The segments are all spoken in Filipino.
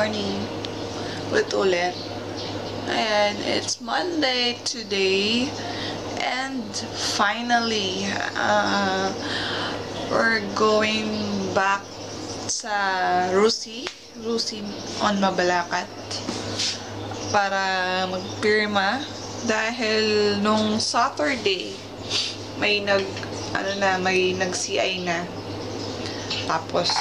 morning. Ulit-ulit. Ayan, it's Monday today. And finally, we're going back sa Rusi on Mabalacat para magpirma dahil nung Saturday may nag-CI na. Tapos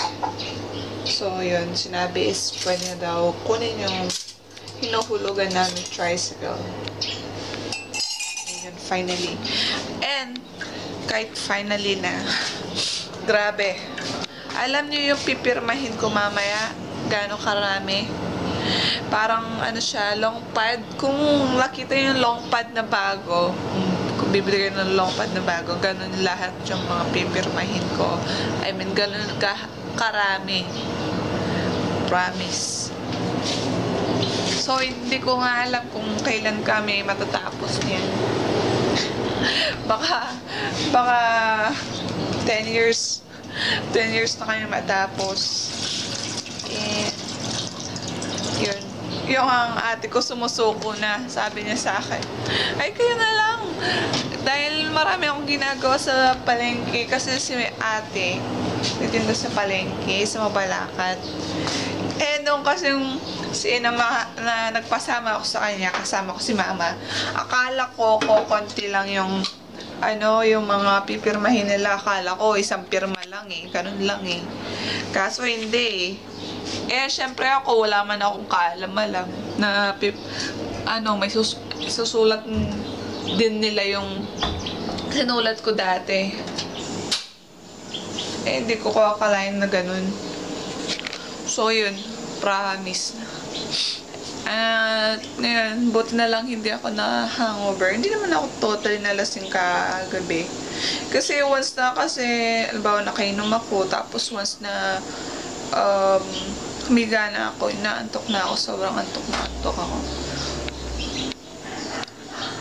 so yun, sinabi is pwede na daw kunin yung hinuhulugan namin tricycle. Ayun, finally. And kahit finally na, grabe. Alam niyo yung pipirmahin ko mamaya, gaano karami. Parang siya, long pad. Kung nakita yung long pad na bago, kung bibili kayo ng long pad na bago, ganun lahat yung mga pipirmahin ko. I mean, ganun karami. Promise. So, hindi ko nga alam kung kailan kami matatapos niyan. baka 10 years na kami matapos. And yun. Yung ang ate ko sumusuko na, sabi niya sa akin, ay kayo na lang. Dahil marami akong ginagawa sa palengke. Kasi si ate, titinda sa palengke, sa Mabalacat. Eh, nung kasi na nagpasama ako sa kanya, kasama ko si mama, akala ko konti lang yung yung mga pipirmahin nila. Akala ko isang pirma lang ganun lang kaso hindi syempre ako wala man akong kaalam-alam na may susulat din nila yung sinulat ko dati. Hindi ko akalain na ganun. So yun, promise. At ngayon, buti na lang hindi ako na hangover. Hindi naman ako totally nalasing kagabi. Kasi once na albawa nakainom ako, tapos once na humiga na ako, inaantok na ako, sobrang antok ako.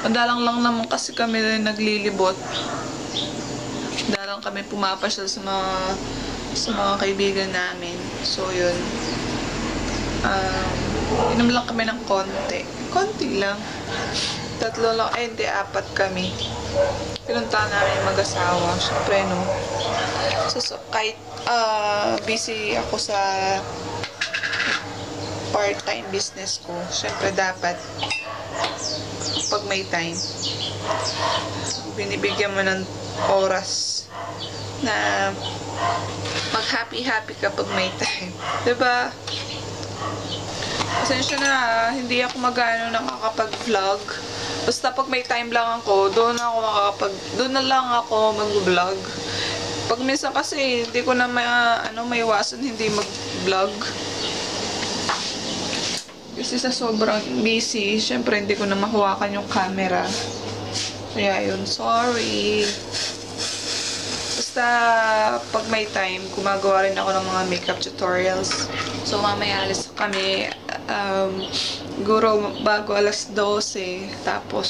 Madalang lang naman kasi kami naglilibot. Madalang kami pumapasyal sa mga kaibigan namin. So yun, inom lang kami ng konti lang, 3 lang, hindi 4 kami. Pinuntahan namin yung mag-asawa, syempre no. So kahit busy ako sa part-time business ko, syempre dapat pag may time, binibigyan mo ng oras na mag-happy ka pag may time, diba? Pasensya na, hindi ako nakakapag-vlog. Basta pag may time lang ako, doon na lang ako mag-vlog. Pag minsan kasi, hindi ko na maiwasan hindi mag-vlog. Kasi sa sobrang busy, syempre hindi ko na mahawakan yung camera. Kaya yun, sorry. Basta pag may time, gumagawa rin ako ng mga makeup tutorials. So mamaya alis kami, siguro bago alas 12, tapos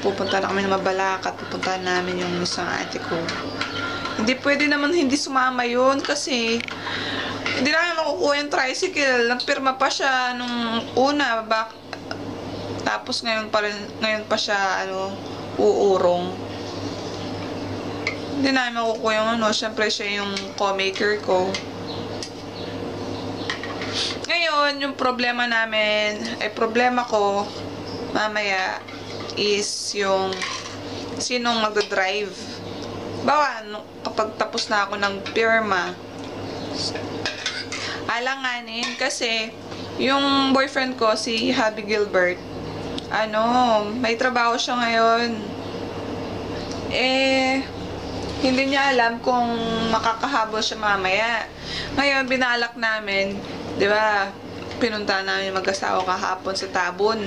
pupunta na kami ng Mabalacat, pupunta namin yung isang ate ko. Hindi pwede naman hindi sumama yun kasi hindi namin makukuha yung tricycle. Nagpirma pa siya nung una, tapos ngayon pa siya uurong. Hindi namin makukuha yung syempre siya yung co-maker ko. Ngayon, yung problema ko mamaya is yung sinong magdadrive. Kapag tapos na ako ng pirma, alanganin kasi yung boyfriend ko, si Happy Gilbert, may trabaho siya ngayon. Hindi niya alam kung makakahabol siya mamaya. Ngayon, binalak namin, di ba, pinunta namin yung mag-asawa kahapon sa Tabon.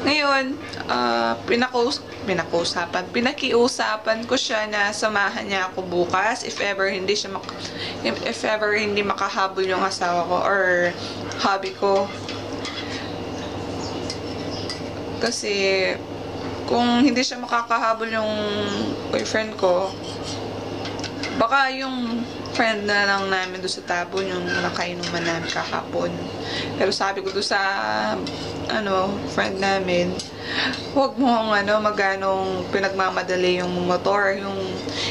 Ngayon, pinakiusapan ko siya na samahan niya ako bukas if ever hindi makahabol yung asawa ko or hobby ko. Kasi kung hindi siya makakahabol yung boyfriend ko, baka yung friend na lang namin doon sa Tabon, yung nakainuman namin kahapon. Pero sabi ko doon sa friend namin, huwag mo maganong pinagmamadali yung motor.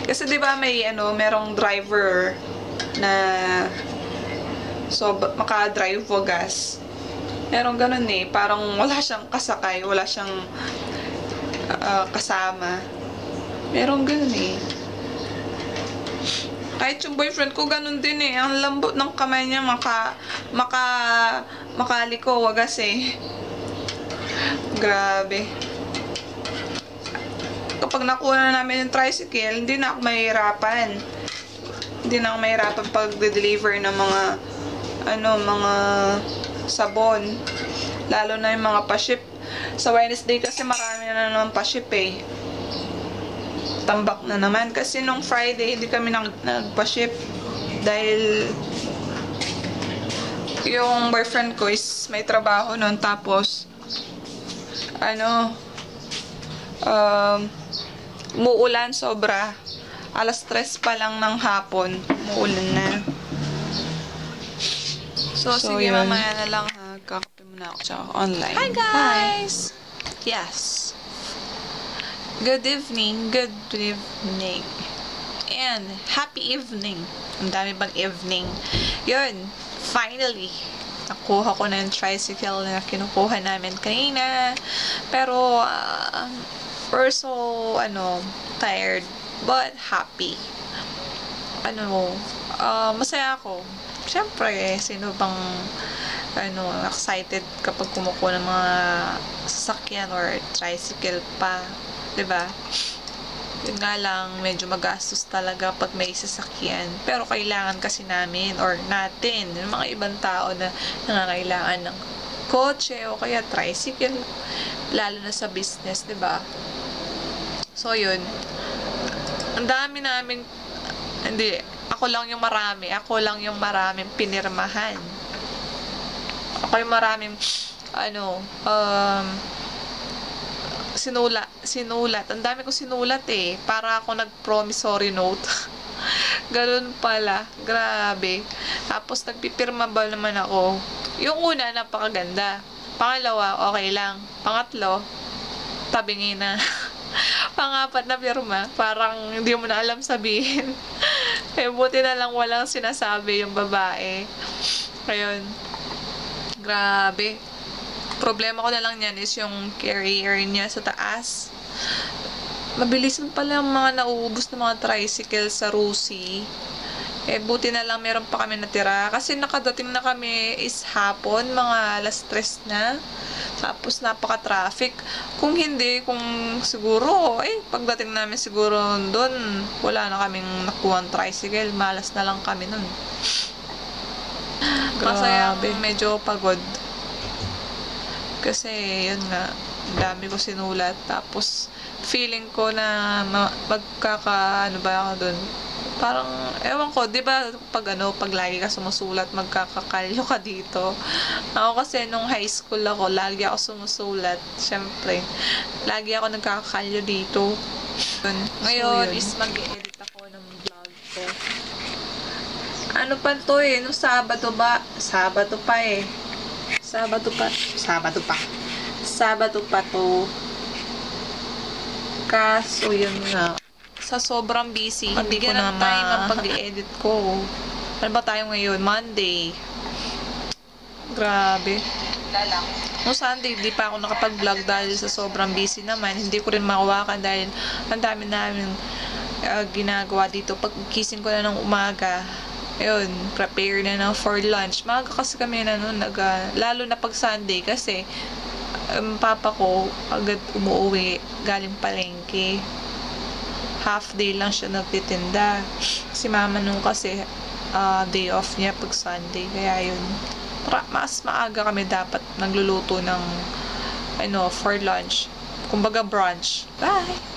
Kasi di ba merong driver na maka-drive wagas. Merong ganun parang wala siyang kasakay, wala siyang kasama. Merong ganun Kahit yung boyfriend ko ganun din ang lambot ng kamay niya, makaliko wagas Grabe. Kapag nakuha na namin yung tricycle, hindi na ako mahirapan. Hindi na ako mahirapan pag-deliver ng mga sabon. Lalo na yung mga pa-ship. Sa Wednesday kasi marami na naman pa-ship Tambak na naman. Kasi nung Friday, hindi kami nagpa-ship. Dahil yung boyfriend ko is may trabaho nun. Tapos, umuulan sobra. Alas 3 pa lang ng hapon. Umuulan na. So sige, yun. Mamaya na lang kakape muna ako tsaka online. Hi guys! Bye. Yes. Good evening. Good evening. And happy evening. Ang dami bang evening. Yun. Finally. Nakuha ko na yung tricycle na kinukuha namin kanina. Pero, we're so, tired. But happy. Masaya ako. Siyempre, sino bang excited kapag kumukuha ng mga sasakyan or tricycle pa, 'di ba? Yun nga lang, medyo magastos talaga pag may sasakyan. Pero kailangan kasi namin or natin, yung mga ibang tao na nangangailangan ng kotse o kaya tricycle, lalo na sa business, 'di ba? So yun. Ang dami namin ako lang yung maraming pinirmahan. Ako yung maraming sinulat. Ang dami ko sinulat para ako nag-promissory note. Ganun pala. Grabe. Tapos nagpipirma ba naman ako. Yung una, napakaganda. Pangalawa, okay lang. Pangatlo, tabingi na. Pangapat na pirma, parang hindi mo na alam sabihin. Buti na lang walang sinasabi yung babae. Ayun. Grabe. Problema ko na lang yan is yung carrier niya sa taas. Mabilisan pala yung mga nauubos na mga tricycle sa Rusi. Buti na lang meron pa kami natira. Kasi nakadating na kami is hapon, mga alas 3 na. Tapos napaka-traffic. Kung siguro, pagdating namin siguro doon, wala na kaming nakuha ng tricycle. Malas na lang kami nun. Masaya, medyo pagod. Kasi, yun nga, dami ko sinulat. Tapos, feeling ko na ba ako dun? Parang, ewan ko, di ba pag lagi ka sumusulat, magkakakalyo ka dito. Ako kasi nung high school ako, lagi ako sumusulat. Siyempre, lagi ako nagkakakalyo dito. Ngayon, is mag-edit ako ng vlog ko. Ano pa to nung Sabado pa to. Kaso, yun nga. Sa sobrang busy, hindi ko na time ang pag-edit ko. Ano ba tayo ngayon? Monday. Grabe. Noong Sunday, hindi pa ako nakapag-vlog dahil sa sobrang busy naman. Hindi ko rin makawakan dahil ang dami namin ginagawa dito. Pag gising ko na ng umaga, ayun, prepare na for lunch. Maaga kasi kami lalo na pag Sunday kasi papa ko agad umuwi galing palengke. Half day lang siya nagtitinda. Si mama nung kasi day off niya pag Sunday. Kaya yun, mas maaga kami dapat nagluluto ng for lunch. Kumbaga brunch. Bye!